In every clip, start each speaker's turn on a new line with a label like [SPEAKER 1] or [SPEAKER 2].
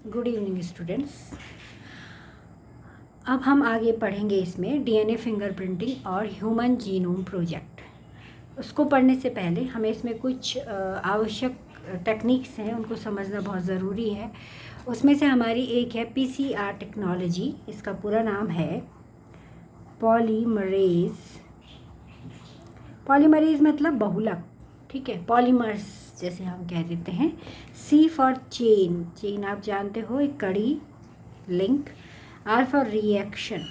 [SPEAKER 1] Good evening students. अब हम आगे पढ़ेंगे इसमें डीएनए फिंगरप्रिंटिंग और ह्यूमन जीनोम प्रोजेक्ट। उसको पढ़ने से पहले हमें इसमें कुछ आवश्यक टेक्निक्स हैं, उनको समझना बहुत ज़रूरी है। उसमें से हमारी एक है पीसीआर टेक्नोलॉजी। इसका पूरा नाम है पॉलीमरेज। पॉलीमरेज मतलब बहुलक, ठीक है। पॉलीमर्स जैसे हम कह देते हैं। सी फॉर चेन, चेन आप जानते हो, एक कड़ी, लिंक। आर फॉर रिएक्शन,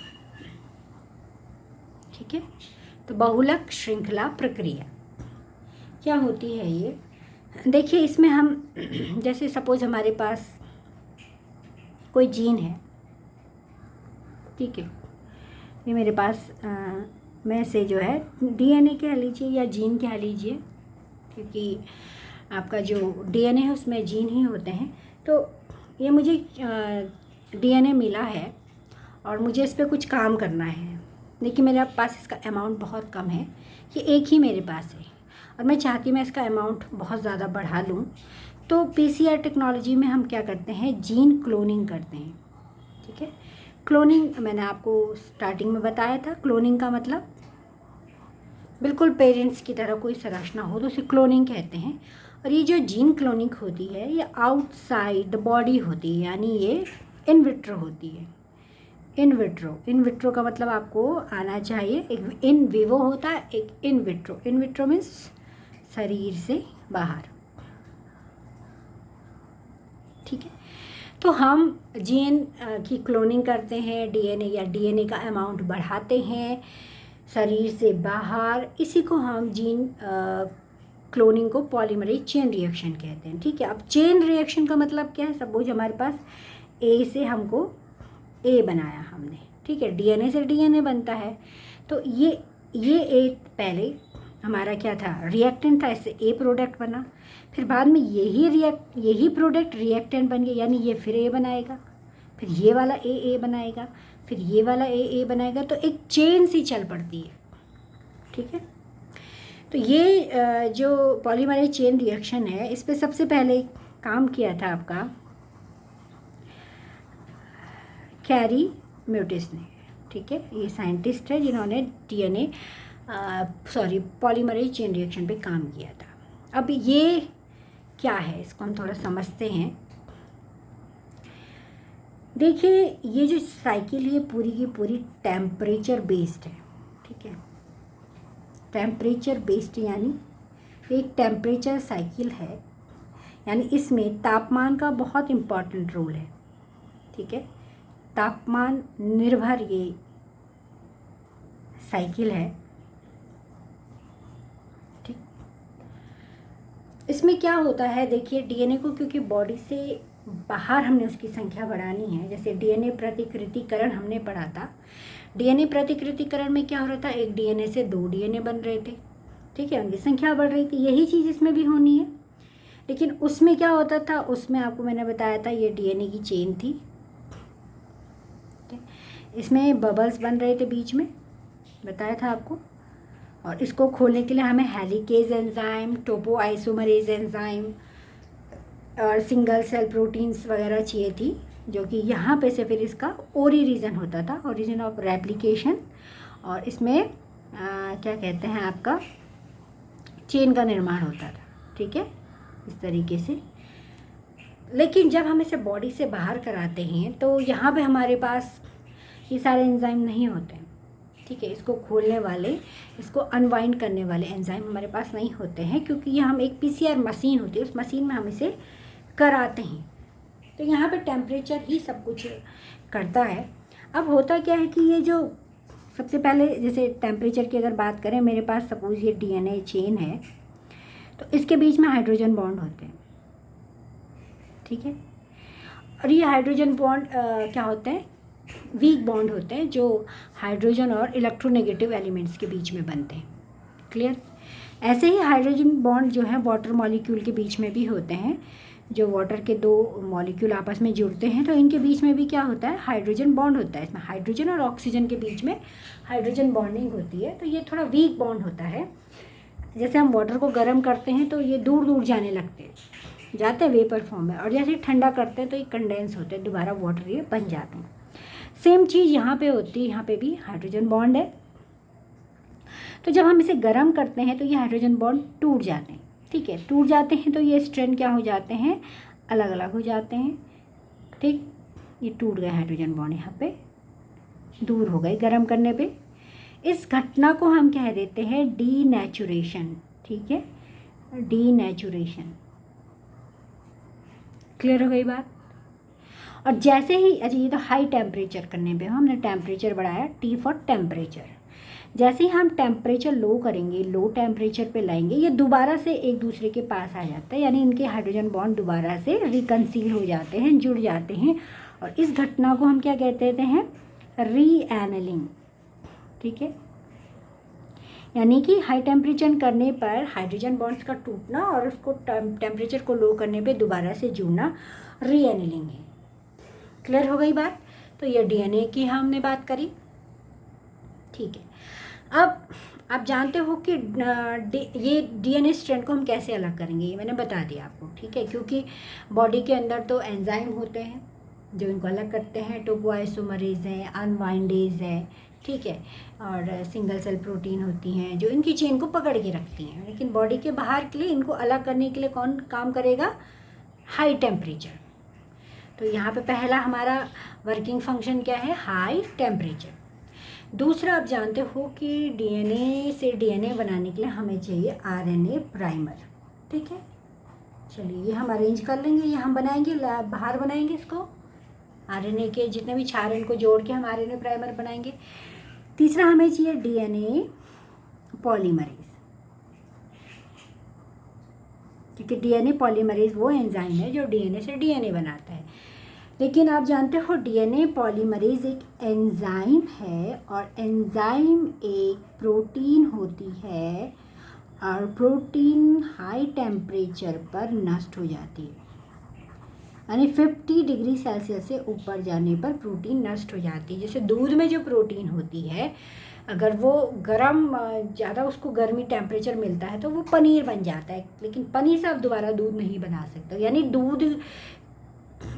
[SPEAKER 1] ठीक है। तो बहुलक श्रृंखला प्रक्रिया क्या होती है ये? देखिए, इसमें हम जैसे सपोज हमारे पास कोई जीन है, ठीक है। ये मेरे पास में से जो है डीएनए कह लीजिए या जीन कह लीजिए, क्योंकि आपका जो डीएनए है उसमें जीन ही होते हैं। तो ये मुझे डीएनए मिला है और मुझे इस पर कुछ काम करना है, लेकिन मेरे पास इसका अमाउंट बहुत कम है। ये एक ही मेरे पास है और मैं चाहती मैं इसका अमाउंट बहुत ज़्यादा बढ़ा लूँ। तो पीसीआर टेक्नोलॉजी में हम क्या करते हैं, जीन क्लोनिंग करते हैं, ठीक है। क्लोनिंग मैंने आपको स्टार्टिंग में बताया था। क्लोनिंग का मतलब बिल्कुल पेरेंट्स की तरह कोई संरचना हो तो उसे क्लोनिंग कहते हैं। और ये जो जीन क्लोनिंग होती है ये आउटसाइड द बॉडी होती है, यानी ये इन विट्रो होती है। इन विट्रो, इन विट्रो का मतलब आपको आना चाहिए। एक इन विवो होता है, एक in vitro. In vitro means शरीर से बाहर, ठीक है। तो हम जीन की क्लोनिंग करते हैं, डीएनए या डीएनए का अमाउंट बढ़ाते हैं शरीर से बाहर। इसी को हम जीन क्लोनिंग को पॉलीमरेज चेन रिएक्शन कहते हैं, ठीक है। अब चेन रिएक्शन का मतलब क्या है? सपोज हमारे पास ए से हमको ए बनाया हमने, ठीक है। डीएनए से डीएनए बनता है, तो ये ए पहले हमारा क्या था, रिएक्टेंट था, इससे ए प्रोडक्ट बना। फिर बाद में यही प्रोडक्ट रिएक्टेंट बन गया, यानी ये फिर ए बनाएगा, फिर ये वाला ए बनाएगा, फिर ये वाला ए बनाएगा। तो एक चेन सी चल पड़ती है, ठीक है। तो ये जो पॉलीमरेज चेन रिएक्शन है, इस पर सबसे पहले काम किया था आपका कैरी म्यूटिस ने, ठीक है। ये साइंटिस्ट है जिन्होंने डीएनए पॉलीमरेज चेन रिएक्शन पे काम किया था। अब ये क्या है, इसको हम थोड़ा समझते हैं। देखिए, ये जो साइकिल है पूरी की पूरी टेम्परेचर बेस्ड है, ठीक है। टेम्परेचर बेस्ड यानी एक टेम्परेचर साइकिल है, यानी इसमें तापमान का बहुत इम्पॉर्टेंट रोल है, ठीक है। तापमान निर्भर ये साइकिल है, ठीक। इसमें क्या होता है, देखिए, डीएनए को क्योंकि बॉडी से बाहर हमने उसकी संख्या बढ़ानी है। जैसे डीएनए प्रतिकृतिकरण हमने पढ़ा था। डीएनए प्रतिकृतिकरण में क्या हो रहा था, एक डीएनए से 2 डीएनए बन रहे थे, ठीक है, उनकी संख्या बढ़ रही थी। यही चीज़ इसमें भी होनी है, लेकिन उसमें क्या होता था, उसमें आपको मैंने बताया था ये डीएनए की चेन थी, इसमें बबल्स बन रहे थे बीच में, बताया था आपको। और इसको खोलने के लिए हमें हेलिकेज एंजाइम, टोपो आइसोमरेज एंजाइम और सिंगल सेल प्रोटीन्स वगैरह चाहिए थी, जो कि यहाँ पे से फिर इसका ओरी रीजन होता था, ओरिजिन ऑफ रेप्लिकेशन। और इसमें क्या कहते हैं, आपका चेन का निर्माण होता था, ठीक है, इस तरीके से। लेकिन जब हम इसे बॉडी से बाहर कराते हैं तो यहाँ पे हमारे पास ये सारे एंजाइम नहीं होते, ठीक है। इसको खोलने वाले, इसको अनवाइंड करने वाले एंजाइम हमारे पास नहीं होते हैं, क्योंकि ये हम एक पीसीआर मशीन होती है, उस मशीन में हम इसे कराते हैं। तो यहाँ पे टेम्परेचर ही सब कुछ करता है। अब होता क्या है कि ये जो सबसे पहले, जैसे टेम्परेचर की अगर बात करें, मेरे पास सपोज ये डीएनए चेन है, तो इसके बीच में हाइड्रोजन बॉन्ड होते हैं, ठीक है। और ये हाइड्रोजन बॉन्ड क्या होते हैं, वीक बॉन्ड होते हैं, जो हाइड्रोजन और इलेक्ट्रोनेगेटिव एलिमेंट्स के बीच में बनते हैं, क्लियर। ऐसे ही हाइड्रोजन बॉन्ड जो है वाटर मॉलिक्यूल के बीच में भी होते हैं। जो वाटर के 2 मॉलिक्यूल आपस में जुड़ते हैं तो इनके बीच में भी क्या होता है, हाइड्रोजन बॉन्ड होता है। इसमें हाइड्रोजन और ऑक्सीजन के बीच में हाइड्रोजन बॉन्डिंग होती है, तो ये थोड़ा वीक बॉन्ड होता है। जैसे हम वाटर को गर्म करते हैं तो ये दूर दूर जाने लगते हैं, जाते हैं वेपर फॉर्म में, और जैसे ठंडा करते हैं तो ये कंडेंस होते हैं, दोबारा वाटर ये बन जाते हैं। सेम चीज़ यहाँ पे होती है, यहाँ पे भी हाइड्रोजन बॉन्ड है। तो जब हम इसे गर्म करते हैं तो ये हाइड्रोजन बॉन्ड टूट जाते हैं, ठीक है। टूट जाते हैं तो ये स्ट्रैंड क्या हो जाते हैं, अलग अलग हो जाते हैं, ठीक। ये टूट गए हाइड्रोजन बॉन्ड, यहाँ पे दूर हो गए गर्म करने पे। इस घटना को हम कह देते हैं डीनेचुरेशन, ठीक है, डीनेचुरेशन। क्लियर हो गई बात। और जैसे ही, अच्छा ये तो हाई टेम्परेचर करने पे हमने टेम्परेचर बढ़ाया, टी फॉर टेम्परेचर। जैसे ही हम टेम्परेचर लो करेंगे, लो टेम्परेचर पे लाएंगे, ये दोबारा से एक दूसरे के पास आ जाता है, यानी इनके हाइड्रोजन बॉन्ड दोबारा से रिकन्सील हो जाते हैं, जुड़ जाते हैं। और इस घटना को हम क्या कहते हैं, रीएनेलिंग, ठीक है। यानी कि हाई टेम्परेचर करने पर हाइड्रोजन बॉन्ड्स का टूटना और उसको टेम्परेचर को लो करने पे दोबारा से जुड़ना रीएनेलिंग है। क्लियर हो गई बात। तो ये डीएनए की हमने बात करी, ठीक है। अब आप जानते हो कि ये डीएनए स्ट्रैंड को हम कैसे अलग करेंगे, ये मैंने बता दिया आपको, ठीक है। क्योंकि बॉडी के अंदर तो एंजाइम होते हैं जो इनको अलग करते हैं, टोपोआइसोमरेज है, अनवाइंडेज है, ठीक है, और सिंगल सेल प्रोटीन होती हैं जो इनकी चेन को पकड़ के रखती हैं। लेकिन बॉडी के बाहर के लिए इनको अलग करने के लिए कौन काम करेगा, हाई टेम्परेचर। तो यहाँ पे पहला हमारा वर्किंग फंक्शन क्या है, हाई टेम्परेचर। दूसरा, आप जानते हो कि डीएनए से डीएनए बनाने के लिए हमें चाहिए आरएनए प्राइमर, ठीक है। चलिए ये हम अरेंज कर लेंगे, ये हम बनाएंगे, बाहर बनाएंगे इसको, आरएनए के जितने भी क्षार इनको जोड़ के हम आरएनए प्राइमर बनाएंगे। तीसरा हमें चाहिए डीएनए पॉलीमरेज, क्योंकि डीएनए पॉलीमरेज वो एंजाइम है जो डीएनए से डीएनए बनाता है। लेकिन आप जानते हो डीएनए पॉलीमरेज एक एंजाइम है, और एंजाइम एक प्रोटीन होती है, और प्रोटीन हाई टेम्परेचर पर नष्ट हो जाती है, यानी 50 डिग्री सेल्सियस से ऊपर जाने पर प्रोटीन नष्ट हो जाती है। जैसे दूध में जो प्रोटीन होती है, अगर वो गर्म ज़्यादा उसको गर्मी टेम्परेचर मिलता है तो वो पनीर बन जाता है, लेकिन पनीर से आप दोबारा दूध नहीं बना सकते। यानी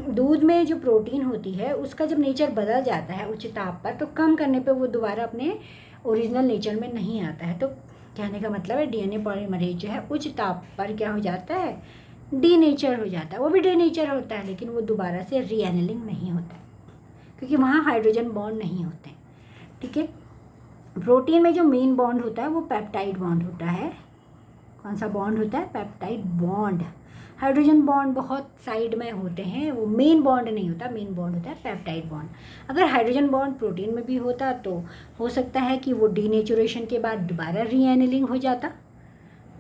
[SPEAKER 1] दूध में जो प्रोटीन होती है उसका जब नेचर बदल जाता है उच्च ताप पर, तो कम करने पे वो दोबारा अपने ओरिजिनल नेचर में नहीं आता है। तो कहने का मतलब है डीएनए पॉलीमरेज जो है उच्च ताप पर क्या हो जाता है, डीनेचर हो जाता है। वो भी डीनेचर होता है, लेकिन वो दोबारा से रीएनेलिंग नहीं होता है, क्योंकि वहाँ हाइड्रोजन बॉन्ड नहीं होते, ठीक है। प्रोटीन में जो मेन बॉन्ड होता है वो पेप्टाइड बॉन्ड होता है। कौन सा बॉन्ड होता है, पेप्टाइड बॉन्ड। हाइड्रोजन बॉन्ड बहुत साइड में होते हैं, वो मेन बॉन्ड नहीं होता, मेन बॉन्ड होता है पेप्टाइड बॉन्ड। अगर हाइड्रोजन बॉन्ड प्रोटीन में भी होता तो हो सकता है कि वो डीनेचुरेशन के बाद दोबारा रीएनेलिंग हो जाता।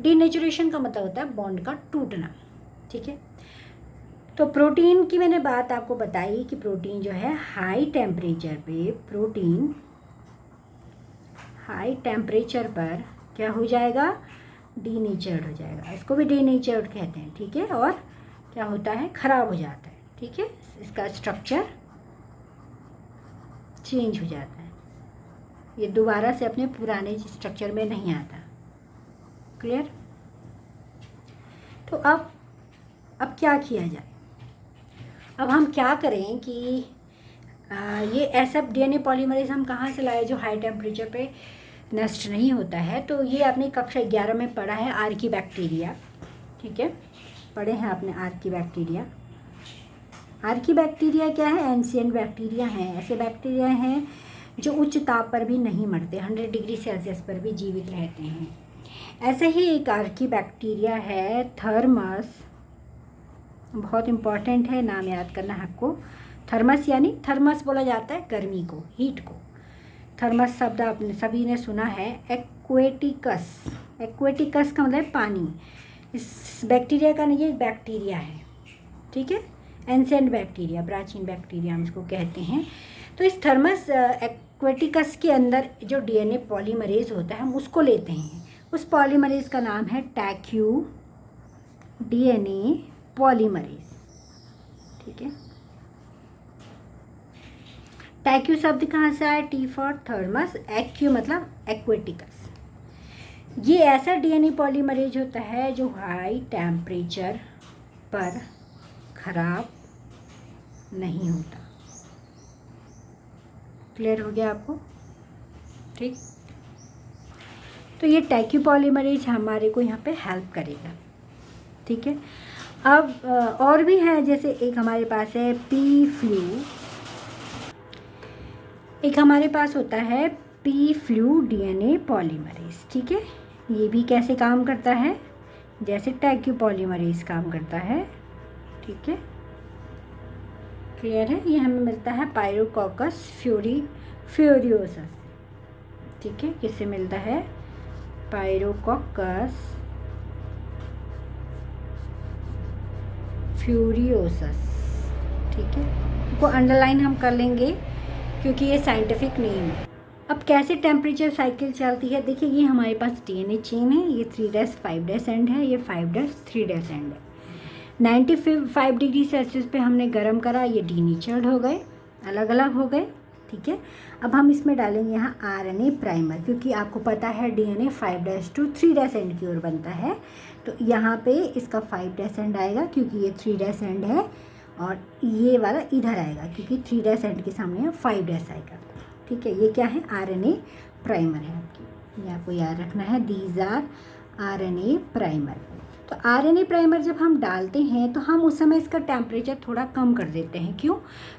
[SPEAKER 1] डीनेचुरेशन का मतलब होता है बॉन्ड का टूटना, ठीक है। तो प्रोटीन की मैंने बात आपको बताई कि प्रोटीन जो है हाई टेम्परेचर पे, प्रोटीन हाई टेम्परेचर पर क्या हो जाएगा, डीनेचर्ड हो जाएगा। इसको भी डीनेचर्ड कहते हैं, ठीक है। और क्या होता है, ख़राब हो जाता है, ठीक है। इसका स्ट्रक्चर चेंज हो जाता है, ये दोबारा से अपने पुराने स्ट्रक्चर में नहीं आता। क्लियर। तो अब क्या किया जाए, अब हम क्या करें कि ये ऐसा डीएनए पॉलीमरेज हम कहाँ से लाए जो हाई टेम्परेचर पे नष्ट नहीं होता है। तो ये आपने कक्षा 11 में पढ़ा है, आर्कीबैक्टीरिया, ठीक है, पढ़े हैं आपने आर्कीबैक्टीरिया। आर्कीबैक्टीरिया क्या है, एंशिएंट बैक्टीरिया हैं, ऐसे बैक्टीरिया हैं जो उच्च ताप पर भी नहीं मरते, 100 डिग्री सेल्सियस पर भी जीवित रहते हैं। ऐसे ही एक आर्कीबैक्टीरिया है थर्मस, बहुत इम्पॉर्टेंट है, नाम याद करना है आपको। थर्मस यानी थर्मस बोला जाता है गर्मी को, हीट को। थर्मस शब्द आपने सभी ने सुना है। एक्वेटिकस, एक्वेटिकस का मतलब पानी। इस बैक्टीरिया का नहीं, ये बैक्टीरिया है, ठीक है, एंशिएंट बैक्टीरिया, प्राचीन बैक्टीरिया हम इसको कहते हैं। तो इस थर्मस एक्वेटिकस के अंदर जो डीएनए पॉलीमरेज होता है हम उसको लेते हैं, उस पॉलीमरेज का नाम है टैक्यू डीएनए पॉलीमरेज, ठीक है। टैक्यू शब्द कहाँ से आया, टी फॉर थर्मस, एक्यू मतलब एक्वेटिकस। ये ऐसा डीएनए पॉलीमरेज होता है जो हाई टेम्परेचर पर ख़राब नहीं होता। क्लियर हो गया आपको? ठीक, तो ये टैक्यू पॉलीमरेज हमारे को यहाँ पे हेल्प करेगा। ठीक है, अब और भी है, जैसे एक हमारे पास है पी फ्लू, एक हमारे पास होता है पी फ्लू डीएनए पॉलीमरेज। ठीक है, ये भी कैसे काम करता है, जैसे टैक्यू पॉलीमरेज काम करता है। ठीक है, क्लियर है? ये हमें मिलता है पायरोकॉकस फ्यूरियोसस। ठीक है, किससे मिलता है? पायरोकॉकस फ्यूरियोसस। ठीक है, इसको अंडरलाइन हम कर लेंगे क्योंकि ये साइंटिफिक नेम है। अब कैसे टेम्परेचर साइकिल चलती है, देखिए ये हमारे पास डीएनए चेन है, ये 3' 5' एंड है, ये 5' 3' एंड है। 95 डिग्री सेल्सियस पे हमने गर्म करा, ये डीनेचर्ड हो गए, अलग अलग हो गए। ठीक है, अब हम इसमें डालेंगे यहाँ आरएनए प्राइमर, क्योंकि आपको पता है डीएनए 5' to 3' एंड की ओर बनता है, तो यहाँ पे इसका 5' एंड आएगा क्योंकि ये 3' एंड है, और ये वाला इधर आएगा क्योंकि 3' एंड के सामने 5' आएगा। ठीक है, ये क्या है? आरएनए प्राइमर है आपकी, ये आपको याद रखना है, दीज आर आरएनए प्राइमर। तो आरएनए प्राइमर जब हम डालते हैं तो हम उस समय इसका टेम्परेचर थोड़ा कम कर देते हैं। क्यों?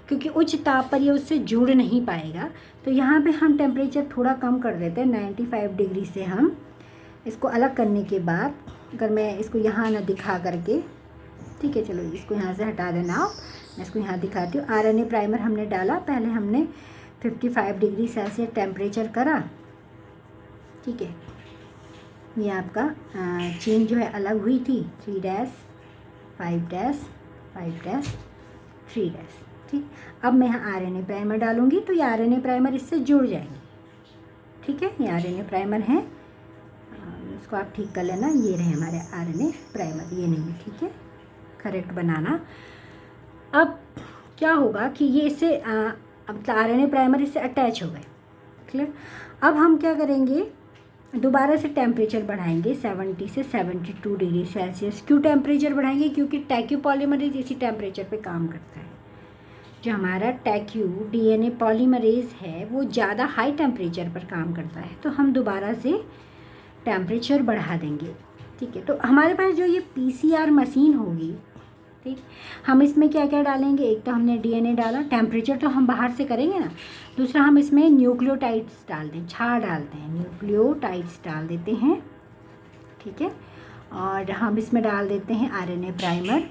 [SPEAKER 1] क्योंकि उच्च ताप पर ये उससे जुड़ नहीं पाएगा, तो यहाँ पे हम टेम्परेचर थोड़ा कम कर देते हैं। 95 डिग्री से हम इसको अलग करने के बाद, अगर मैं इसको यहाँ ना दिखा करके, ठीक है, चलो इसको यहाँ से हटा देना आप, मैं इसको यहाँ दिखाती हूँ। आरएनए प्राइमर हमने डाला, पहले हमने 55 डिग्री सेल्सियस टेम्परेचर करा। ठीक है, ये आपका चेन जो है अलग हुई थी, 3' 5' 5' 3'। ठीक, अब मैं यहाँ आरएनए प्राइमर डालूँगी तो ये आरएनए प्राइमर इससे जुड़ जाएंगे। ठीक है, ये आरएनए प्राइमर है, इसको आप ठीक कर लेना, ये रहे हमारे आरएनए प्राइमर, ये नहीं है। ठीक है, करेक्ट बनाना। अब क्या होगा कि ये इससे अब आरएनए प्राइमर इससे अटैच हो गए। क्लियर? अब हम क्या करेंगे, दोबारा से टेम्परेचर बढ़ाएंगे 70 से 72 डिग्री सेल्सियस। क्यों टेम्परेचर बढ़ाएंगे? क्योंकि टैक्यू पॉलीमरेज इसी टेम्परेचर पे काम करता है। जो हमारा टैक्यू डीएनए पॉलीमरेज है वो ज़्यादा हाई टेम्परेचर पर काम करता है, तो हम दोबारा से टेम्परेचर बढ़ा देंगे। ठीक है, तो हमारे पास जो ये पीसीआर मशीन होगी, ठीक, हम इसमें क्या क्या डालेंगे, एक तो हमने डीएनए डाला, टेम्परेचर तो हम बाहर से करेंगे ना, दूसरा हम इसमें न्यूक्लियोटाइड्स डाल दें, क्षार डालते हैं, न्यूक्लियोटाइड्स डाल देते हैं। ठीक है, और हम इसमें डाल देते हैं आरएनए प्राइमर,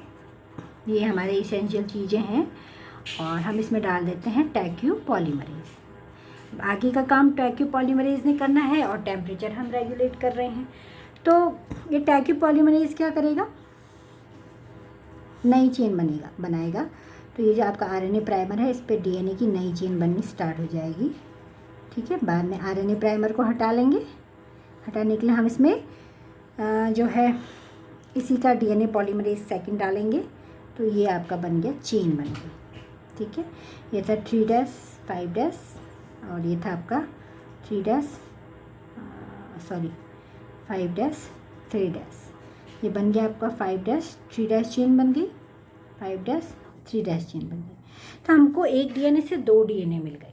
[SPEAKER 1] ये हमारे इसेंशियल चीज़ें हैं, और हम इसमें डाल देते हैं टैक्यू पॉलीमरेज। आगे का काम टैक्यू पॉलीमरेज ने करना है और टेम्परेचर हम रेगुलेट कर रहे हैं। तो ये टैक्यू पॉलीमरेज क्या करेगा, नई चेन बनाएगा। तो ये जो आपका आरएनए प्राइमर है, इस पर डीएनए की नई चेन बननी स्टार्ट हो जाएगी। ठीक है, बाद में आरएनए प्राइमर को हटा लेंगे। हटाने के लिए हम इसमें जो है इसी का डीएनए पॉलीमरेज सेकंड डालेंगे, तो ये आपका बन गया, चेन बन गई। ठीक है, ये था 3' 5' और ये था आपका 3' 5' 3'। ये बन गया आपका 5' 3' चेन बन गई, 5' 3' चेन बन गई। तो हमको एक डीएनए से 2 डीएनए मिल गए।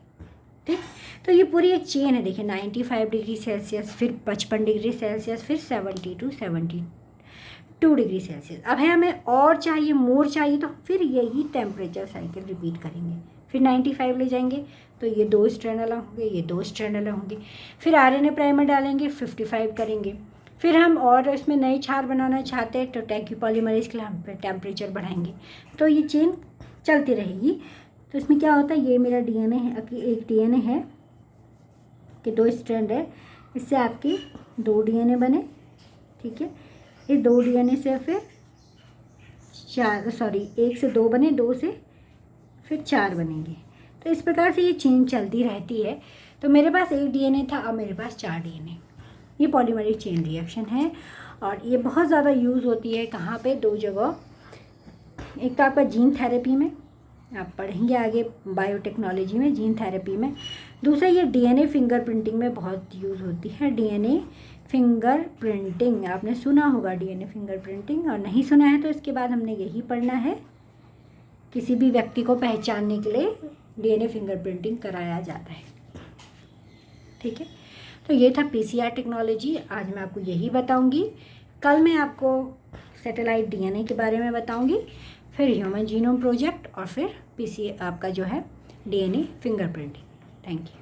[SPEAKER 1] ठीक, तो ये पूरी एक चेन है। देखिए 95 डिग्री सेल्सियस, फिर 55 डिग्री सेल्सियस, फिर 70 to 72 डिग्री सेल्सियस। अब है हमें और चाहिए, मोर चाहिए, तो फिर यही टेम्परेचर साइकिल रिपीट करेंगे। फिर 95 ले जाएंगे तो ये 2 स्ट्रैंड अलग होंगे, ये 2 स्ट्रैंड अलग होंगे। फिर आरएनए प्राइमर डालेंगे, 55 करेंगे। फिर हम और इसमें नई क्षार बनाना चाहते हैं तो टैक्यू पॉलीमरेज के लिए हम टेम्परेचर बढ़ाएंगे। तो ये चेन चलती रहेगी। तो इसमें क्या होता है, ये मेरा डीएनए है, एक डीएनए है कि 2 स्ट्रैंड है, इससे आपके 2 डीएनए बने। ठीक है, इस 2 डीएनए से फिर 1 से 2 बने, 2 से फिर 4 बनेंगे। तो इस प्रकार से ये चेन चलती रहती है। तो मेरे पास 1 डीएनए था, अब मेरे पास 4 डीएनए। ये पॉलीमरेज चेन रिएक्शन है और ये बहुत ज़्यादा यूज़ होती है। कहाँ पे? 2 जगह। एक तो आपका जीन थेरेपी में, आप पढ़ेंगे आगे बायोटेक्नोलॉजी में, जीन थेरेपी में। दूसरा ये डीएनए फिंगरप्रिंटिंग में बहुत यूज़ होती है। डीएनए फिंगर प्रिंटिंग, आपने सुना होगा डीएनए फिंगर प्रिंटिंग, और नहीं सुना है तो इसके बाद हमने यही पढ़ना है। किसी भी व्यक्ति को पहचानने के लिए डीएनए फिंगर प्रिंटिंग कराया जाता है। ठीक है, तो ये था पीसीआर टेक्नोलॉजी। आज मैं आपको यही बताऊंगी। कल मैं आपको सैटेलाइट डीएनए के बारे में बताऊंगी, फिर ह्यूमन जीनोम प्रोजेक्ट, और फिर आपका जो है DNA finger printing. Thank you.